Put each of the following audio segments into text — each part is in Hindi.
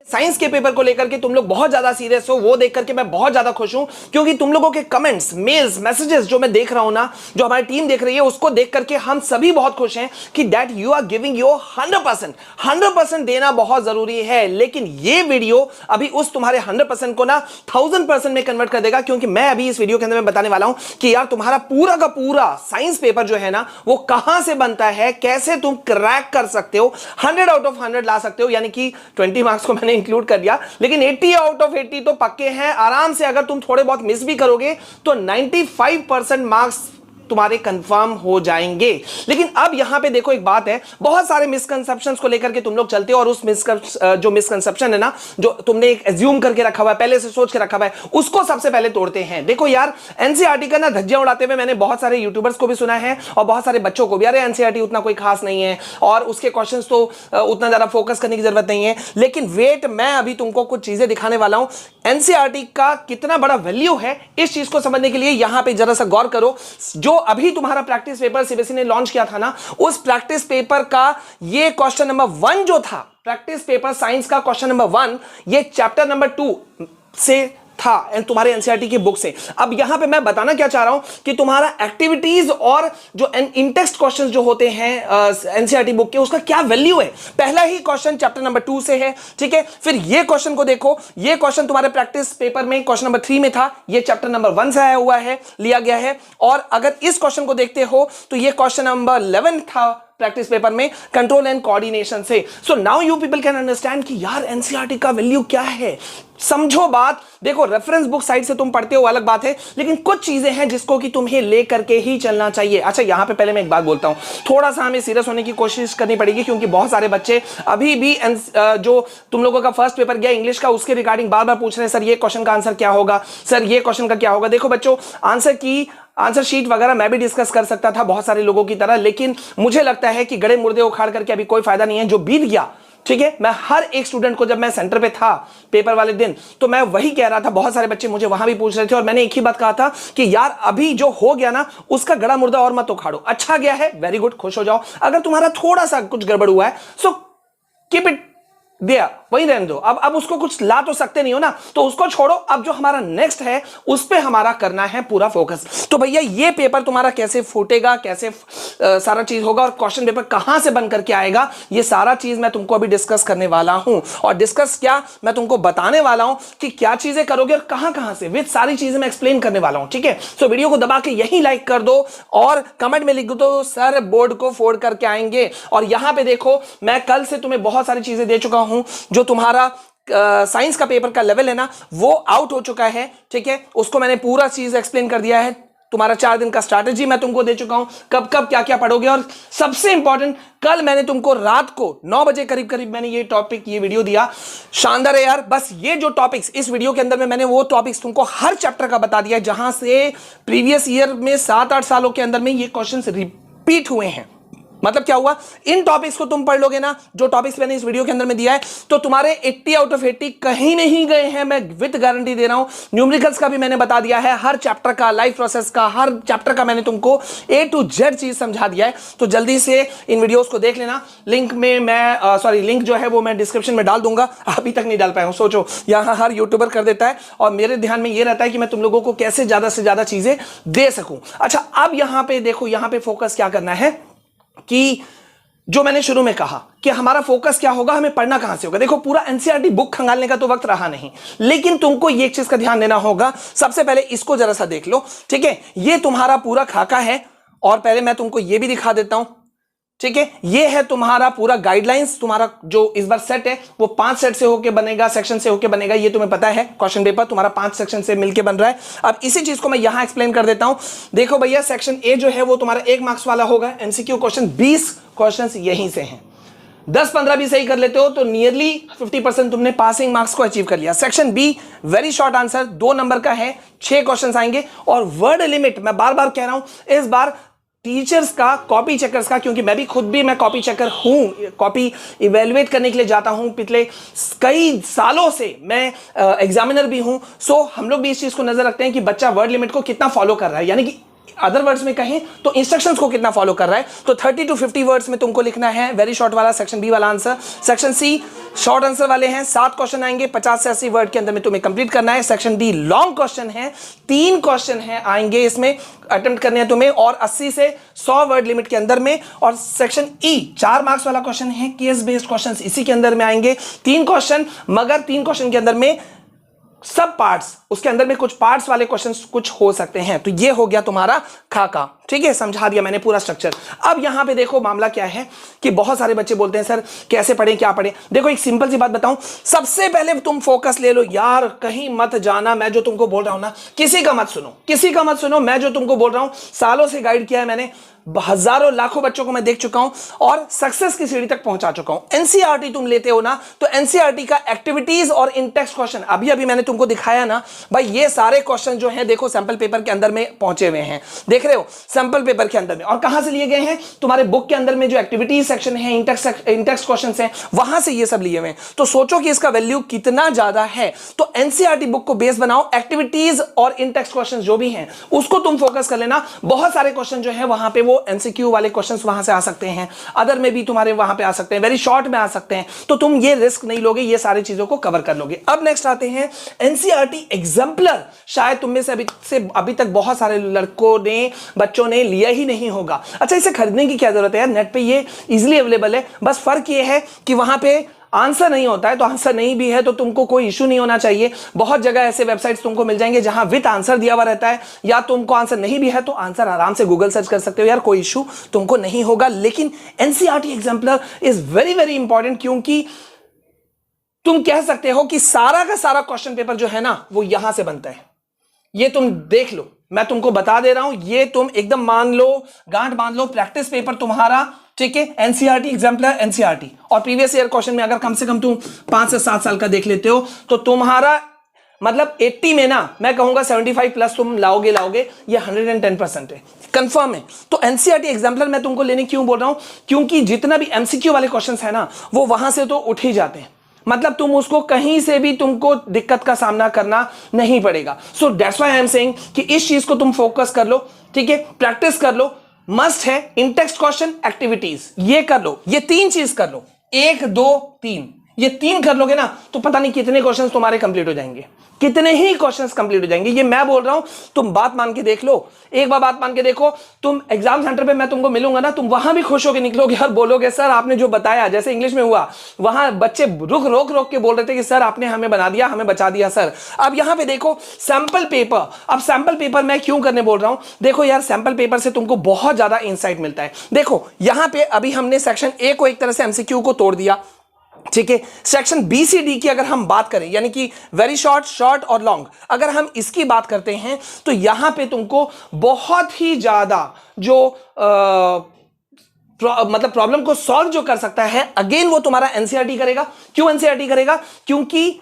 साइंस के पेपर को लेकर के तुम लोग बहुत ज्यादा सीरियस हो, वो देख करके मैं बहुत ज्यादा खुश हूं, क्योंकि तुम लोगों के कमेंट्स, मेल्स, मैसेजेस जो मैं देख रहा हूं ना, जो हमारी टीम देख रही है, उसको देख करके हम सभी बहुत खुश हैं कि that you are giving your 100% देना बहुत जरूरी है। लेकिन ये वीडियो अभी उस तुम्हारे 100% को ना 1000% में कन्वर्ट कर देगा, क्योंकि मैं अभी इस वीडियो के अंदर में बताने वाला हूं कि यार तुम्हारा पूरा का पूरा साइंस पेपर जो है ना, वो कहां से बनता है, कैसे तुम क्रैक कर सकते हो, 100 आउट ऑफ 100 ला सकते हो। यानी कि 20 मार्क्स को मैंने इंक्लूड कर दिया, लेकिन 80 आउट ऑफ 80 तो पक्के हैं आराम से। अगर तुम थोड़े बहुत मिस भी करोगे तो 95% मार्क्स तुम्हारे कंफर्म हो जाएंगे। लेकिन अब यहां पे देखो, एक बात है, बहुत सारे मिसकंसेप्शंस को लेकर के तुम लोग चलते हो, और उस जो मिसकंसेप्शन है ना, जो तुमने एक एज्यूम करके रखा हुआ है, पहले से सोच के रखा हुआ है, उसको सबसे पहले तोड़ते हैं। देखो यार, एनसीईआरटी का ना धज्जियां उड़ाते हुए मैंने बहुत सारे यूट्यूबर्स को भी सुना है और बहुत सारे बच्चों को भी, अरे एनसीईआरटी उतना कोई खास नहीं है और उसके क्वेश्चन तो उतना ज्यादा फोकस करने की जरूरत नहीं है। लेकिन वेट, मैं अभी तुमको कुछ चीजें दिखाने वाला हूं। एनसीईआरटी का कितना बड़ा वैल्यू है, इस चीज को समझने के लिए यहां पे जरा सा गौर करो। जो अभी तुम्हारा प्रैक्टिस पेपर सीबीएसई ने लॉन्च किया था ना, उस प्रैक्टिस पेपर का ये क्वेश्चन नंबर 1 जो था, प्रैक्टिस पेपर साइंस का क्वेश्चन नंबर 1, ये चैप्टर नंबर 2 से था तुम्हारे एनसीईआरटी की बुक से। अब यहां पे मैं बताना क्या चाह रहा हूं कि तुम्हारा एक्टिविटीज और जो इन टेक्स्ट क्वेश्चंस जो होते हैं एनसीईआरटी बुक के, उसका क्या वैल्यू है। पहला ही क्वेश्चन चैप्टर नंबर 2 से है, ठीक है। फिर ये क्वेश्चन को देखो, ये क्वेश्चन तुम्हारे प्रैक्टिस पेपर में क्वेश्चन नंबर 3 में था, ये चैप्टर नंबर 1 से आया हुआ है, लिया गया है। और अगर इस क्वेश्चन को देखते हो तो ये क्वेश्चन नंबर 11 था प्रैक्टिस पेपर में, कंट्रोल एंड कोऑर्डिनेशन से। So now you people can understand कि यार एनसीईआरटी का वैल्यू क्या है। समझो बात, देखो रेफरेंस बुक साइट से तुम पढ़ते हो अलग बात है, लेकिन कुछ चीजें हैं जिसको कि तुम्हें लेकर के ही चलना चाहिए। अच्छा, यहां पे पहले मैं एक बात बोलता हूं, थोड़ा सा हमें सीरियस होने की कोशिश करनी पड़ेगी, क्योंकि बहुत सारे बच्चे अभी भी जो तुम लोगों का फर्स्ट पेपर गया इंग्लिश का, उसके रिगार्डिंग बार बार पूछ रहे हैं, सर ये क्वेश्चन का आंसर क्या होगा, सर ये क्वेश्चन का क्या होगा। देखो बच्चों, आंसर शीट वगैरह मैं भी डिस्कस कर सकता था बहुत सारे लोगों की तरह, लेकिन मुझे लगता है कि गड़े मुर्दे उखाड़ करके अभी कोई फायदा नहीं है। जो बीत गया, ठीक है, मैं हर एक स्टूडेंट को, जब मैं सेंटर पे था पेपर वाले दिन, तो मैं वही कह रहा था, बहुत सारे बच्चे मुझे वहां भी पूछ रहे थे, और मैंने एक ही बात कहा था कि यार अभी जो हो गया ना, उसका गड़ा मुर्दा और मत उखाड़ो। अच्छा गया है, वेरी गुड, खुश हो जाओ। अगर तुम्हारा थोड़ा सा कुछ गड़बड़ हुआ है, सो कीप इट दिया, वही रहने दो। अब उसको कुछ ला तो सकते नहीं हो ना, तो उसको छोड़ो। अब जो हमारा नेक्स्ट है, उस पे हमारा करना है पूरा फोकस। तो भैया, ये पेपर तुम्हारा कैसे फूटेगा, कैसे सारा चीज होगा, और क्वेश्चन पेपर कहां से बन करके आएगा, ये सारा चीज मैं तुमको अभी डिस्कस करने वाला हूं। और डिस्कस क्या, मैं तुमको बताने वाला हूं कि क्या चीजें करोगे और कहां से, विद सारी चीजें मैं एक्सप्लेन करने वाला हूं, ठीक है। तो वीडियो को दबा के यही लाइक कर दो और कमेंट में लिख दो, सर बोर्ड को फोड़ करके आएंगे। और यहां पे देखो, मैं कल से तुम्हें बहुत सारी चीजें दे चुका हूं। जो तुम्हारा साइंस का पेपर का लेवल है ना, वो आउट हो चुका है, ठीक है। उसको मैंने पूरा चीज एक्सप्लेन कर दिया है। तुम्हारा 4 दिन का स्ट्रैटेजी मैं तुमको दे चुका हूं, कब कब क्या क्या पढ़ोगे। और सबसे इंपॉर्टेंट, कल मैंने तुमको रात को 9 बजे करीब करीब मैंने ये वीडियो दिया। शानदार है यार। बस ये जो टॉपिक्स इस वीडियो के अंदर में, मैंने वो टॉपिक्स तुमको हर चैप्टर का बता दिया, जहां से प्रीवियस ईयर में 7-8 सालों के अंदर में ये क्वेश्चन रिपीट हुए हैं। मतलब क्या हुआ, इन टॉपिक्स को तुम पढ़ लोगे ना, जो टॉपिक्स मैंने इस वीडियो के अंदर में दिया है, तो तुम्हारे 80 आउट ऑफ 80 कहीं नहीं गए हैं, मैं विद गारंटी दे रहा हूं। न्यूमेरिकल्स का भी मैंने बता दिया है, हर चैप्टर का, लाइफ प्रोसेस का, हर चैप्टर का मैंने तुमको A to Z चीज समझा दिया है। तो जल्दी से इन वीडियोस को देख लेना। लिंक में मैं लिंक जो है वो मैं डिस्क्रिप्शन में डाल दूंगा। अभी तक नहीं डाल पाया हूं, सोचो, यहां हर यूट्यूबर कर देता है, और मेरे ध्यान में ये रहता है कि मैं तुम लोगों को कैसे ज्यादा से ज्यादा चीजें दे सकूं। अच्छा, अब यहां पे देखो, यहां पे फोकस क्या करना है कि जो मैंने शुरू में कहा कि हमारा फोकस क्या होगा, हमें पढ़ना कहां से होगा। देखो, पूरा एनसीईआरटी बुक खंगालने का तो वक्त रहा नहीं, लेकिन तुमको ये एक चीज का ध्यान देना होगा। सबसे पहले इसको जरा सा देख लो, ठीक है। ये तुम्हारा पूरा खाका है, और पहले मैं तुमको ये भी दिखा देता हूं, ठीक है। ये है तुम्हारा पूरा गाइडलाइंस। तुम्हारा जो इस बार सेट है वो 5 सेट से होके बनेगा, सेक्शन से होके बनेगा, ये तुम्हें पता है। क्वेश्चन पेपर तुम्हारा 5 सेक्शन से मिलके बन रहा है। अब इसी चीज को मैं यहां एक्सप्लेन कर देता हूं। देखो भैया, सेक्शन ए जो है वो तुम्हारा 1 मार्क्स वाला होगा, एमसीक्यू क्वेश्चन 20 क्वेश्चन यहीं से हैं। 10-15 भी सही कर लेते हो तो नियरली 50% तुमने पासिंग मार्क्स को अचीव कर लिया। Section B, very short answer, 2 number का है, 6 क्वेश्चन आएंगे। और वर्ड लिमिट, मैं बार बार कह रहा हूं, इस बार टीचर्स का, कॉपी चेकर्स का, क्योंकि मैं खुद भी कॉपी चेकर हूं, कॉपी इवेलुएट करने के लिए जाता हूं, पिछले कई सालों से मैं एग्जामिनर भी हूं। सो हम लोग भी इस चीज को नजर रखते हैं कि बच्चा वर्ड लिमिट को कितना फॉलो कर रहा है, यानी कि अदर वर्ड्स में कहें तो इंस्ट्रक्शंस को कितना फॉलो कर रहा है। तो 30 to 50 वर्ड्स में तुमको लिखना है, वेरी शॉर्ट वाला सेक्शन बी वाला answer. Section C short answer वाले हैं 7 क्वेश्चन आएंगे 50 से 80 वर्ड के अंदर में तुम्हें कंप्लीट करना है। सेक्शन डी लॉन्ग क्वेश्चन है, 3 क्वेश्चन है आएंगे इसमें अटेम्प्ट करने हैं तुम्हें और 80 से 100 वर्ड लिमिट के अंदर में। और सेक्शन ई 4 मार्क्स वाला क्वेश्चन है, केस बेस्ड क्वेश्चन इसी के अंदर में आएंगे 3 क्वेश्चन, मगर 3 क्वेश्चन के अंदर में सब पार्ट्स, उसके अंदर में कुछ पार्ट्स वाले क्वेश्चंस कुछ हो सकते हैं। तो ये हो गया तुम्हारा खाका, ठीक है, समझा दिया मैंने पूरा स्ट्रक्चर। अब यहां पे देखो मामला क्या है कि बहुत सारे बच्चे बोलते हैं सर कैसे पढ़े क्या पढ़े। देखो एक सिंपल सी बात बताऊं, सबसे पहले तुम फोकस ले लो यार, कहीं मत जाना, मैं जो तुमको बोल रहा हूं ना किसी का मत सुनो, किसी का मत सुनो। मैं जो तुमको बोल रहा हूं सालों से गाइड किया है मैंने, हजारों लाखों बच्चों को मैं देख चुका हूं और सक्सेस की सीढ़ी तक पहुंचा चुका हूं। एनसीईआरटी तुम लेते हो ना, तो एनसीईआरटी का एक्टिविटीज और इन टेक्स्ट क्वेश्चन अभी अभी मैंने तुमको दिखाया ना भाई, ये सारे क्वेश्चन जो हैं देखो सैंपल पेपर के अंदर में पहुंचे हुए हैं, देख रहे हो सैंपल पेपर के अंदर में। और कहां से लिए गए हैं, तुम्हारे बुक के अंदर में जो एक्टिविटीज सेक्शन है, इन टेक्स्ट क्वेश्चन है, वहां से ये सब लिए हुए हैं। तो सोचो कि इसका वैल्यू कितना ज्यादा है। तो एनसीईआरटी बुक को बेस बनाओ, एक्टिविटीज और इन टेक्स्ट क्वेश्चन जो भी हैं उसको तुम फोकस कर लेना। बहुत सारे क्वेश्चन जो है वहां पे वो एमसीक्यू वाले क्वेश्चंस वहां से आ सकते हैं, अदर में भी तुम्हारे वहां पे आ सकते हैं, वेरी शॉर्ट में आ सकते हैं। तो तुम ये रिस्क नहीं लोगे, ये सारी चीजों को कवर कर लोगे। अब नेक्स्ट आते हैं एनसीईआरटी एग्जाम्पलर। शायद तुम में से अभी तक बहुत सारे लड़कों ने, बच्चों ने लिया ही नहीं होगा। अच्छा, इसे खरीदने की क्या जरूरत है यार, नेट पे ये इजीली अवेलेबल है। बस फर्क ये है कि वहां पे आंसर नहीं होता है, तो आंसर नहीं भी है तो तुमको कोई इशू नहीं होना चाहिए। बहुत जगह ऐसे वेबसाइट्स तुमको मिल जाएंगे जहां विद आंसर दिया हुआ रहता है, या तुमको आंसर नहीं भी है तो आंसर आराम से गूगल सर्च कर सकते हो यार, कोई इशू तुमको नहीं होगा। लेकिन NCERT exemplar is very very important, क्योंकि तुम कह सकते हो कि सारा का सारा क्वेश्चन पेपर जो है ना वो यहां से बनता है। ये तुम देख लो, मैं तुमको बता दे रहा हूं, ये तुम एकदम मान लो, गांठ बांध लो, प्रैक्टिस पेपर तुम्हारा, ठीक है, एनसीईआरटी एग्जाम्पलर एनसीईआरटी। और प्रीवियस ईयर क्वेश्चन में अगर कम से कम तुम 5 से 7 साल का देख लेते हो तो तुम्हारा मतलब 80 में ना मैं कहूंगा 75 प्लस तुम लाओगे, ये 110% है, कंफर्म है। तो एनसीईआरटी एग्जाम्पलर मैं तुमको लेने क्यों बोल रहा हूं, क्योंकि जितना भी एमसीक्यू वाले क्वेश्चंस है ना वो वहां से तो उठ ही जाते हैं, मतलब तुम उसको कहीं से भी तुमको दिक्कत का सामना करना नहीं पड़ेगा। So that's why I am saying कि इस चीज को तुम फोकस कर लो, ठीक है, प्रैक्टिस कर लो, मस्ट है। इन टेक्स्ट क्वेश्चन, एक्टिविटीज, ये कर लो, ये 3 चीज कर लो, 1 2 3, ये 3 कर लोगे ना तो पता नहीं कितने क्वेश्चंस तुम्हारे कंप्लीट हो जाएंगे, कितने ही क्वेश्चंस कंप्लीट हो जाएंगे। ये मैं बोल रहा हूं, तुम बात मान के देख लो, एक बार बात मान के देखो। तुम एग्जाम सेंटर पे मैं तुमको मिलूंगा ना, तुम वहां भी खुश होकर निकलोगे और बोलोगे सर आपने जो बताया, जैसे इंग्लिश में हुआ, वहां बच्चे रोक के बोल रहे थे कि सर आपने हमें बना दिया, हमें बचा दिया सर। अब यहां पे देखो सैंपल पेपर, अब सैंपल पेपर मैं क्यों करने बोल रहा हूं, देखो यार सैंपल पेपर से तुमको बहुत ज्यादा इंसाइट मिलता है। देखो यहां पे अभी हमने सेक्शन ए को एक तरह से एमसीक्यू को तोड़ दिया, ठीक है। सेक्शन बी सी डी की अगर हम बात करें, यानी कि वेरी शॉर्ट, शॉर्ट और लॉन्ग, अगर हम इसकी बात करते हैं तो यहां पे तुमको बहुत ही ज्यादा जो मतलब प्रॉब्लम को सॉल्व जो कर सकता है, अगेन वो तुम्हारा एनसीईआरटी करेगा। क्यों एनसीईआरटी करेगा, क्योंकि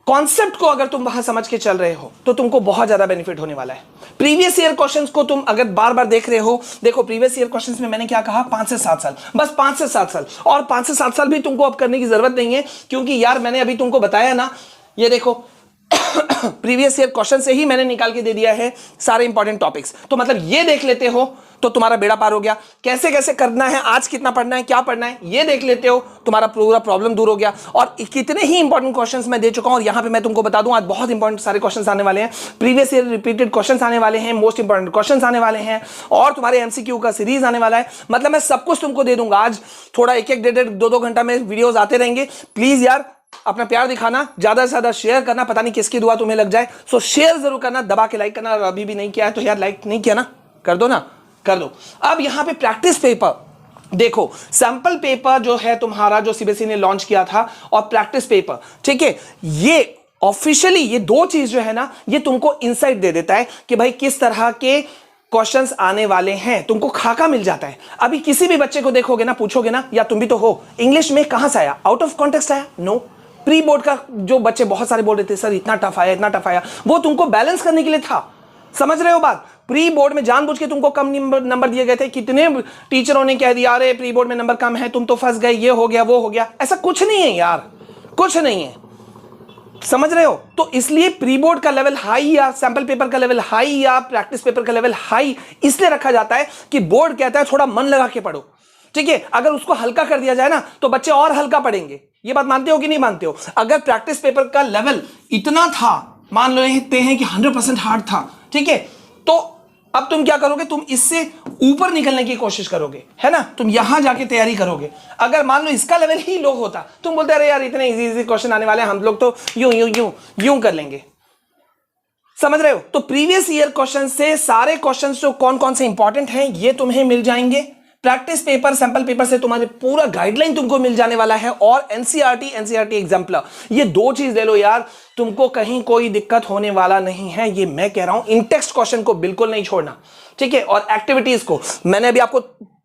कॉन्सेप्ट को अगर तुम वहां समझ के चल रहे हो तो तुमको बहुत ज्यादा बेनिफिट होने वाला है। प्रीवियस ईयर क्वेश्चंस को तुम अगर बार बार देख रहे हो, देखो प्रीवियस ईयर क्वेश्चंस में मैंने क्या कहा, 5 से 7 साल, बस 5 से 7 साल। और 5 से 7 साल भी तुमको अब करने की जरूरत नहीं है, क्योंकि यार मैंने अभी तुमको बताया ना, ये देखो प्रीवियस ईयर क्वेश्चन से ही मैंने निकाल के दे दिया है सारे इंपॉर्टेंट टॉपिक्स। तो मतलब ये देख लेते हो तो तुम्हारा बेड़ा पार हो गया। कैसे कैसे करना है, आज कितना पढ़ना है, क्या पढ़ना है, ये देख लेते हो, तुम्हारा पूरा प्रॉब्लम दूर हो गया। और कितने ही इंपॉर्टेंट क्वेश्चंस मैं दे चुका हूं, और यहां पे मैं तुमको बता दूं आज बहुत इंपॉर्टेंट सारे क्वेश्चंस आने वाले हैं, प्रीवियस ईयर रिपीटेड क्वेश्चंस आने वाले हैं, मोस्ट इंपॉर्टेंट क्वेश्चंस आने वाले हैं, और तुम्हारे एमसीक्यू का सीरीज आने वाला है। मतलब मैं सब कुछ तुमको दे दूंगा आज, थोड़ा 1-1, 1.5, 2-2 घंटा में वीडियोज आते रहेंगे। प्लीज यार अपना प्यार दिखाना, ज्यादा से ज्यादा शेयर करना, पता नहीं किसकी दुआ तुम्हें लग जाए। सो शेयर जरूर करना, दबा के लाइक करना, अभी भी नहीं किया है तो यार लाइक नहीं किया ना, कर दो ना, कर दो। अब यहां पे प्रैक्टिस पेपर देखो, सैंपल पेपर जो है तुम्हारा, जो सीबीएसई ने लॉन्च किया था, और प्रैक्टिस पेपर, ठीक है, ये ऑफिशियली ये 2 चीज जो है ना, ये तुमको इंसाइट दे देता है कि भाई किस तरह के क्वेश्चंस आने वाले हैं, तुमको खाका मिल जाता है। अभी किसी भी बच्चे को देखोगे ना, पूछोगे ना, या तुम भी तो हो, इंग्लिश में कहां से आया, आउट ऑफ कॉन्टेक्स्ट आया, नो। प्री बोर्ड का जो बच्चे बहुत सारे बोल रहे थे सर इतना टफ आया, इतना टफ आया, वो तुमको बैलेंस करने के लिए था। समझ रहे हो बात, प्री बोर्ड में जानबूझ के तुमको कम नंबर दिए गए थे। कितने टीचरों ने कह दिया अरे प्री बोर्ड में नंबर कम है, तुम तो फंस गए, ये हो गया वो हो गया। ऐसा कुछ नहीं है यार, कुछ नहीं है, समझ रहे हो। तो इसलिए प्री बोर्ड का लेवल हाई या सैंपल पेपर का लेवल हाई या प्रैक्टिस पेपर का लेवल हाई इसलिए रखा जाता है कि बोर्ड कहता है थोड़ा मन लगा के पढ़ो। ठीक है, अगर उसको हल्का कर दिया जाए ना तो बच्चे और हल्का पढ़ेंगे। ये बात मानते हो कि नहीं मानते हो? अगर प्रैक्टिस पेपर का लेवल इतना था, मान लेते हैं कि 100% हार्ड था, ठीक है, तो अब तुम क्या करोगे? तुम इससे ऊपर निकलने की कोशिश करोगे, है ना? तुम यहां जाके तैयारी करोगे। अगर मान लो इसका लेवल ही लो होता, तुम बोलते अरे यार इतने इजी क्वेश्चन आने वाले हैं, हम लोग तो यूं यूं यूं यूं कर लेंगे। समझ रहे हो? तो प्रीवियस ईयर क्वेश्चन से सारे क्वेश्चंस जो कौन कौन से इंपॉर्टेंट हैं ये तुम्हें मिल जाएंगे। प्रैक्टिस पेपर, सैंपल पेपर से तुम्हारे पूरा गाइडलाइन तुमको मिल जाने वाला है, और एनसीईआरटी एग्जाम्पलर, ये दो चीज ले लो यार, तुमको कहीं कोई दिक्कत होने वाला नहीं है। ये मैं कह रहा हूं, इन टेक्स्ट क्वेश्चन को बिल्कुल नहीं छोड़ना, ठीक है। और एक्टिविटीज को मैंने अभी आपको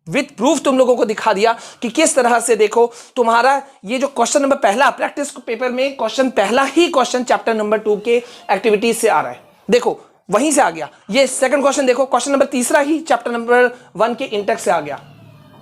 विथ प्रूफ तुम लोगों को दिखा दिया कि किस तरह से, देखो तुम्हारा ये जो क्वेश्चन नंबर पहला प्रैक्टिस पेपर में क्वेश्चन पहला ही क्वेश्चन चैप्टर नंबर 2 के एक्टिविटीज से आ रहा है, देखो वहीं से आ गया। ये सेकंड क्वेश्चन देखो, क्वेश्चन नंबर तीसरा ही चैप्टर नंबर 1 के इंटेक्स से आ गया,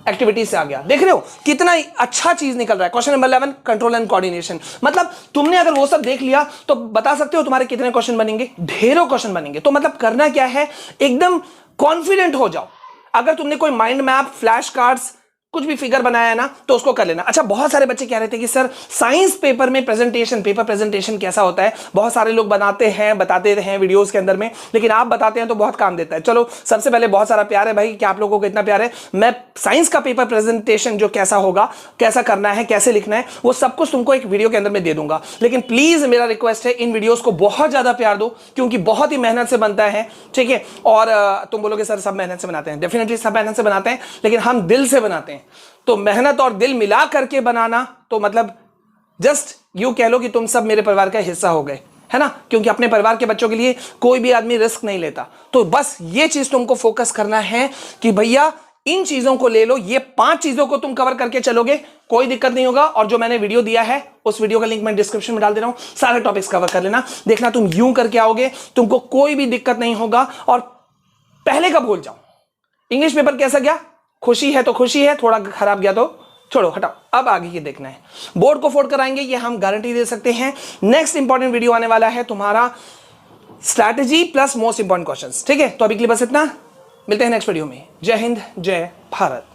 एक्टिविटी से आ गया। देख रहे हो कितना अच्छा चीज निकल रहा है। Question number 11 control and coordination, मतलब तुमने अगर वो सब देख लिया तो बता सकते हो तुम्हारे कितने क्वेश्चन बनेंगे? ढेरों क्वेश्चन बनेंगे। तो मतलब करना क्या है, एकदम कॉन्फिडेंट हो जाओ। अगर तुमने कोई माइंड मैप, फ्लैश कार्ड्स, कुछ भी फिगर बनाया है ना तो उसको कर लेना। अच्छा, बहुत सारे बच्चे कह रहे थे कि सर साइंस पेपर में प्रेजेंटेशन, पेपर प्रेजेंटेशन कैसा होता है? बहुत सारे लोग बनाते हैं, बताते हैं वीडियोस के अंदर में, लेकिन आप बताते हैं तो बहुत काम देता है। चलो सबसे पहले बहुत सारा प्यार है भाई कि आप लोगों को इतना प्यार है। मैं साइंस का पेपर प्रेजेंटेशन जो कैसा होगा, कैसा करना है, कैसे लिखना है, वो सब कुछ तुमको एक वीडियो के अंदर में दे दूंगा। लेकिन प्लीज मेरा रिक्वेस्ट है, इन वीडियोस को बहुत ज्यादा प्यार दो, क्योंकि बहुत ही मेहनत से बनता है, ठीक है। और तुम बोलोगे सर सब मेहनत से बनाते हैं, डेफिनेटली सब मेहनत से बनाते हैं, लेकिन हम दिल से बनाते हैं। तो मेहनत और दिल मिला करके बनाना, तो मतलब जस्ट यूं कह लो कि तुम सब मेरे परिवार का हिस्सा हो गए, है ना? क्योंकि अपने परिवार के बच्चों के लिए कोई भी आदमी रिस्क नहीं लेता। तो बस ये चीज तुमको फोकस करना है कि भैया इन चीजों को ले लो, ये 5 चीजों को तुम कवर करके चलोगे, कोई दिक्कत नहीं होगा। और जो मैंने वीडियो दिया है उस वीडियो का लिंक मैं डिस्क्रिप्शन में डाल दे रहा हूं, सारे टॉपिक्स कवर कर लेना। देखना तुम यूं करके आओगे, तुमको कोई भी दिक्कत नहीं होगा। और पहले का भूल जाओ, इंग्लिश पेपर कैसा गया? खुशी है तो खुशी है, थोड़ा खराब गया तो छोड़ो, हटाओ, अब आगे ये देखना है। बोर्ड को फोड़ कराएंगे, ये हम गारंटी दे सकते हैं। नेक्स्ट इंपॉर्टेंट वीडियो आने वाला है तुम्हारा strategy plus most important questions, ठीक है। तो अभी के लिए बस इतना, मिलते हैं नेक्स्ट वीडियो में। जय हिंद, जय भारत।